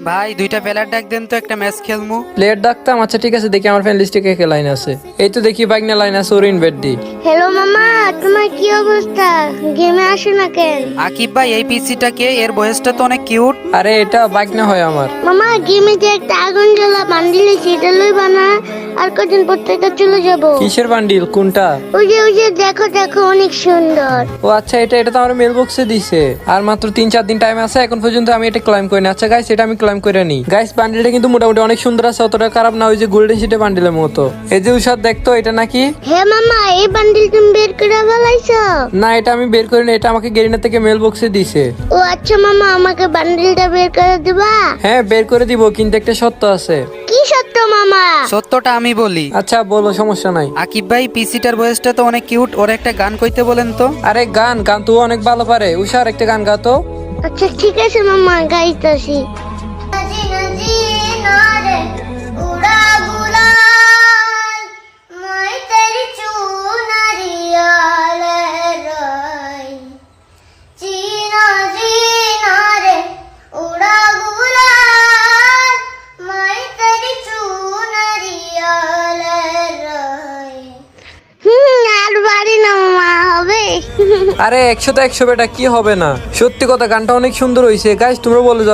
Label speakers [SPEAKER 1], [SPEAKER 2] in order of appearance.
[SPEAKER 1] ভাই দুইটা প্লেয়ার ডাক দেন তো, একটা ম্যাচ খেলমু।
[SPEAKER 2] প্লেয়ার ডাকতাম? আচ্ছা ঠিক আছে, দেখি আমার ফ্রেন্ড লিস্টে কে কে লাইন আছে। এই তো দেখি বাইক না লাইন আছে, ওর ইনভাইট দি।
[SPEAKER 3] হ্যালো মামা, তোমার কি অবস্থা? গেমে আসো না কেন?
[SPEAKER 1] আকিব ভাই এই পিসিটা কে? এর বয়সটা তো অনেক কিউট।
[SPEAKER 2] আরে এটা বাইক না হয় আমার।
[SPEAKER 3] মামা গেমে যে একটা আগুন জ্বালা বান্ডিল সেটা লইবা না? আর কদিন পর থেকে চলে যাব।
[SPEAKER 2] কিসের বান্ডিল? কোনটা?
[SPEAKER 3] ওই যে দেখো দেখো, অনেক সুন্দর।
[SPEAKER 2] ও আচ্ছা, এটা তো আমার মেল বক্সে দিছে। আর মাত্র 3-4 দিন টাইম আছে, এখন পর্যন্ত আমি এটা ক্লাইম করিনি। আচ্ছা গাইস, এটা আমি ক্লাইম করে নি। গাইস বান্ডিলটা কিন্তু মোটামুটি অনেক সুন্দর আছে, অতটা খারাপ না। ওই যে গোল্ডেন শিটে বান্ডিলের মতো। এই যে উষাদ দেখতো, এটা নাকি?
[SPEAKER 3] হে মামা, এই বান্ডিল তুমি বের করে ফেলাইছো?
[SPEAKER 2] না, এটা আমি বের করিনি, এটা আমাকে গেরিনা থেকে মেল বক্সে দিছে।
[SPEAKER 3] ও আচ্ছা মামা, আমাকে বান্ডিলটা বের করে দিবা?
[SPEAKER 2] হ্যাঁ বের করে দিব, কিন্তু একটা সত্য আছে।
[SPEAKER 3] কি সত্য মামা?
[SPEAKER 1] সত্যটা আমি বলি।
[SPEAKER 2] আচ্ছা বলো, সমস্যা নাই।
[SPEAKER 1] আকিব ভাই পিসিটার বয়সটা তো অনেক কিউট, ওর একটা গান কইতে বলেন তো।
[SPEAKER 2] আরে গান গান তো অনেক ভালো পারে। উষার একটা গান গাতো।
[SPEAKER 3] আচ্ছা ঠিক আছে মামা, গাইতাছি। আর বাড়ি না মামা, হবে?
[SPEAKER 2] আরে 100 তো 100 বেটা, কি হবে না? সত্যি কথা, গানটা অনেক সুন্দর হয়েছে। গাইস তোমরা বলে যাও